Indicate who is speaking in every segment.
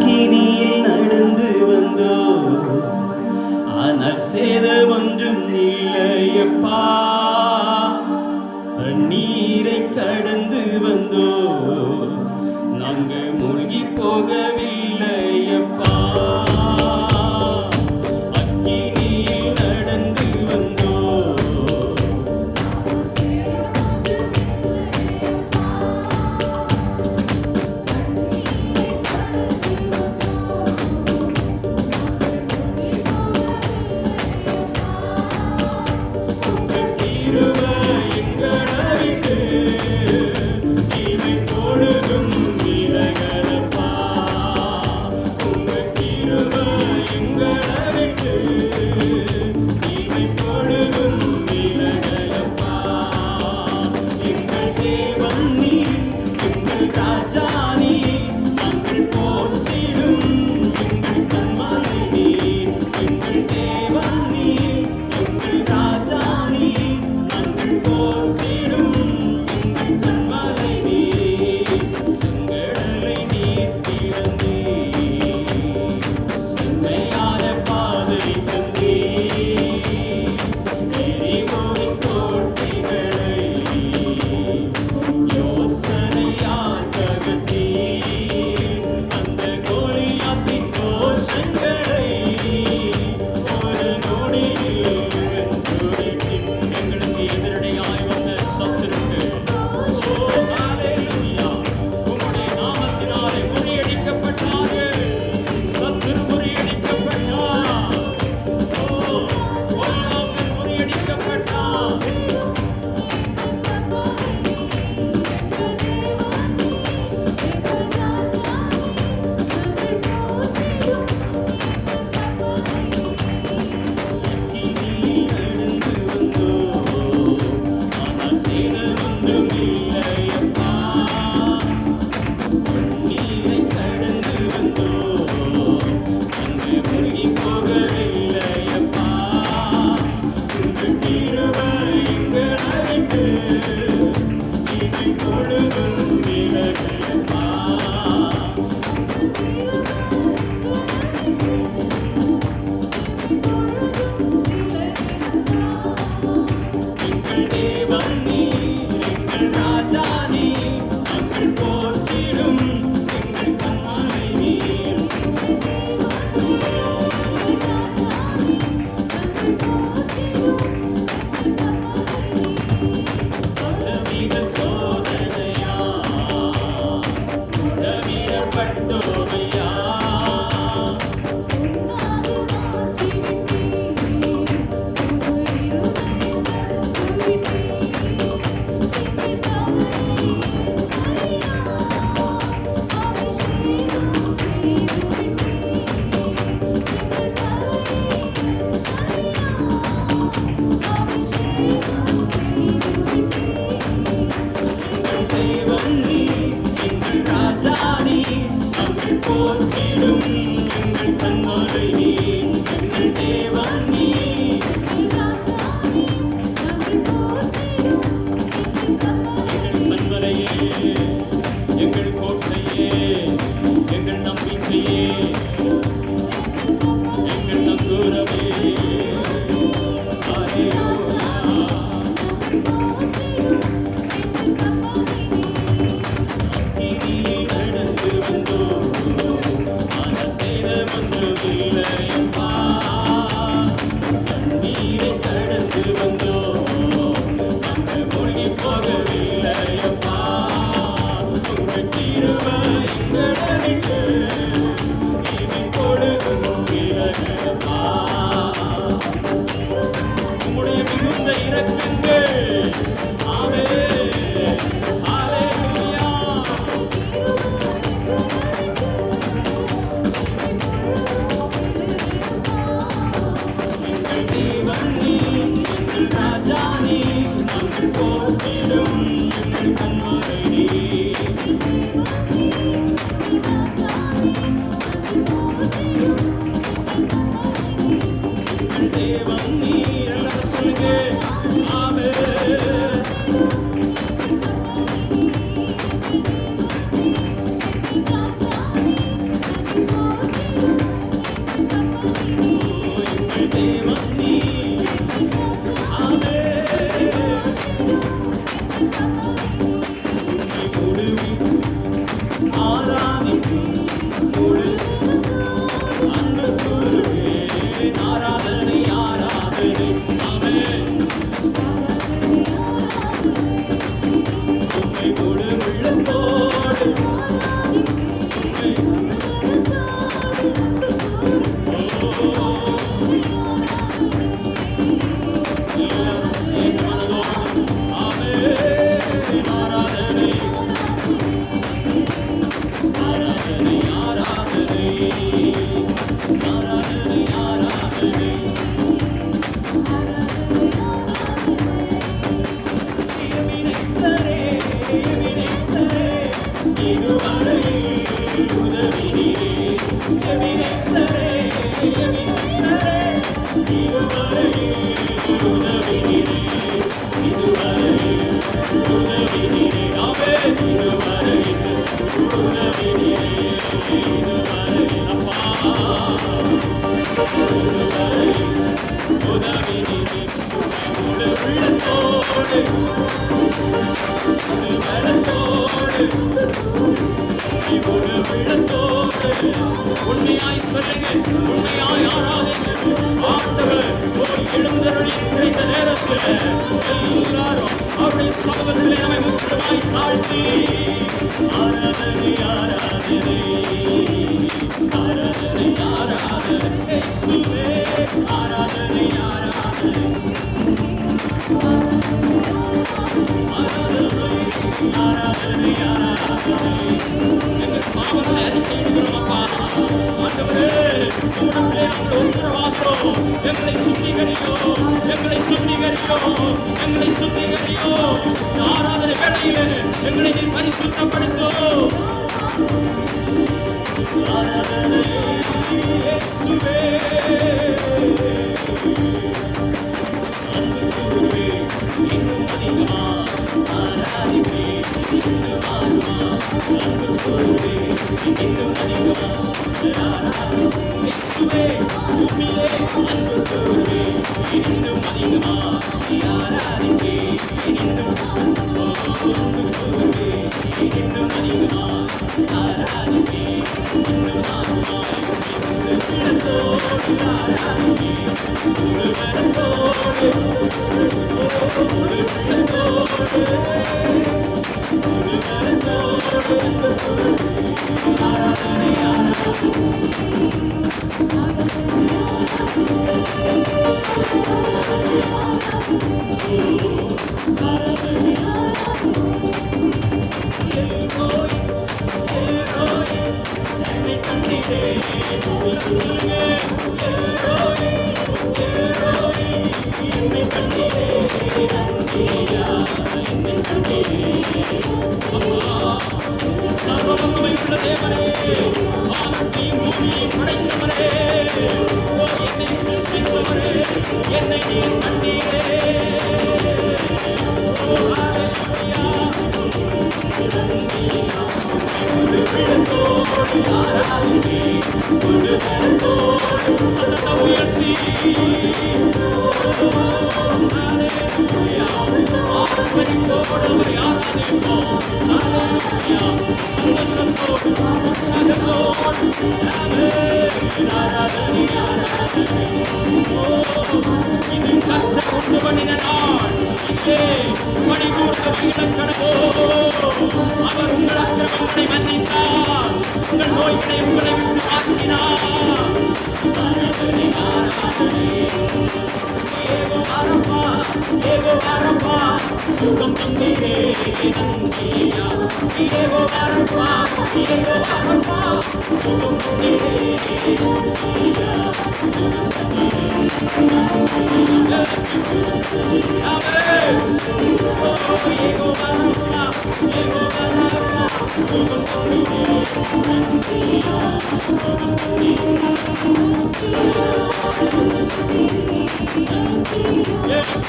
Speaker 1: அக்கினியில் நடந்து வந்தோ, ஆனால் சேதம் ஒன்றும் இல்லையப்பா. தண்ணீரை கடந்து வந்தோ, நாங்கள் மூழ்கி போகவில்லையப்பா. அக்கினியில் நடந்து வந்தோ, முழு அன்பு கூறுவேன். ஆராதனை ஆராதனை ஆமென். உம்மை முழு உள்ளத்தோடு உம்மை என் மனதோடு ஆமென். ஆராதனை ஆராதனை ஆராதனை ஆராதனை ஆராதனை எபினேசரே எபினேசரே இதுவரை உதவினீரே. எபினேசரே எபினேசரே இதுவரை உதவினீரே. இதுவரை உதவினீரே. ஆமென். இதுவரை உதவினீரே. இதுவரை அப்பா இதுவரை உதவினீரே. முழு உள்ளத்தோடு முழு பலத்தோடு முழு உள்ளத்தோடு உண்மையாய் சொல்லுங்க. உண்மையாய் ஆராதனை ஆண்டவர் போய் எழுந்தருளி கிடைத்த நேரத்தில் எல்லாரும் அவருடைய சமூகத்திலே நம்மை முற்றிலுமாய் தாழ்த்தி ஆராதனை ஆராதனை ஆராதனை ஆராதனை இயேசுவே ஆராதனை ஆராதனை ஆராதனை ஆராதனை எங்கள் பாவங்களை அறிக்கையிடுகிறோம் அப்பா. ஆண்டவரே உம்மிடத்திலே நாங்கள் ஒப்புரவாகிறோம். எங்களை சுத்திகரியோ எங்களை சுத்திகரியோ எங்களை சுத்திகரியோ. ஆராதனை வேளையிலே எங்களை நீ பரிசுத்தப்படுத்தோ. ஆராதனை இயேசுவே அன்பு கூறுவே இன்னும் அதிகமா ஆராதிப்பே இன்னும் ஆர்வமா. அன்பு கூறுவே இன்னும் அதிகமா ஆராதிப்பே இயேசுவே உம்மிலே அன்பு கூறுவே இன்னும் அதிகமா ஆராதிப்பே இன்னும் அன்பு கூறுவே இன்னும் அதிகமா ஆராதிப்பே இன்னும் ஆர்வமா. உள்ளத்தோடு ஆராதிப்பே முழு பலத்தோடு முழு உள்ளத்தோடு முழு பலத்தோடு ஆராதனை சர்வவல்லமை உள்ள தேவனே, வானத்தையும் பூமியையும் படைத்தவரே, ஓ என்னை சிருஷ்டித்தவரே, என்னை நீர் கண்டீரே. ஓ ஹல்லேலூயா. முழு உள்ளத்தோடு ஆராதிப்பே, முழு பலத்தோடு சத்தத்தை உயர்த்தி ஹல்லேலூயா. ஆர்ப்பரிப்போடு அவரை ஆராதிப்போம். ஹல்லேலூயா. சந்தோஷத்தோடு உற்சாகத்தோடு ஆமென். ஆராதனை ஆராதனை. ஓ இது கர்த்தர் உண்டு பண்ணின நாள். இங்கே பணிகூர்ந்த மகிழக்கடவோ. அவர் உங்கள் அக்கிரமங்களை மன்னித்தார், உங்கள் நோய்களை உங்களை விட்டு மாற்றினார். ஆராதனை ஆராதனை. ஏகோ அரப்பா ஏகோ அரப்பா சுகம் தந்தீரே நந்தியா. ஏகோ அரப்பா சுகம் தந்தீரே நந்தியா. சுகம் தந்தீரே ஆமென். ஓ ஏகோ அரப்பா சுகம் தந்தீரே நந்தியா. சுகம் தந்தீரே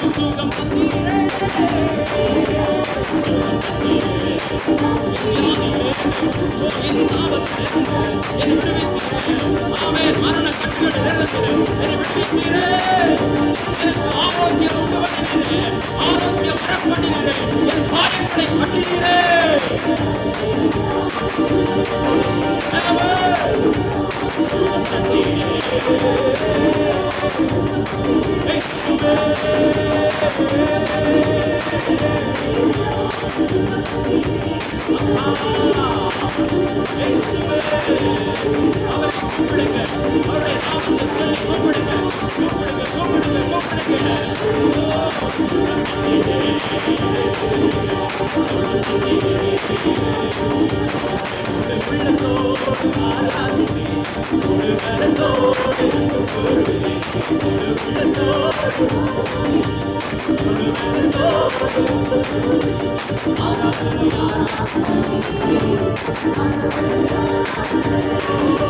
Speaker 1: சுகம் தந்தீரே. என் சாபத்திலிருந்து என்னை விடுவித்தீரே. ஆமென். மரண கட்டுகளிலிருந்து என்னை விடுவித்தீரே. எனக்கு ஆரோக்கியம் உண்டு பண்ணினீரே. ஆரோக்கியம் வரப்பண்ணினீரே. என் காயங்களை கட்டினீரே. ஆமென். அவரை கூப்பிடுங்க, அவருடைய நாமத்தை சொல்லி கூப்பிடுங்க, கூப்பிடுங்க, கூப்பிடுங்க, கூப்பிடுங்க. ஆராதிப்பே முழு கரத்தோடு, முழு உள்ளத்தோடு, ஆராதனை, ஆராதனை.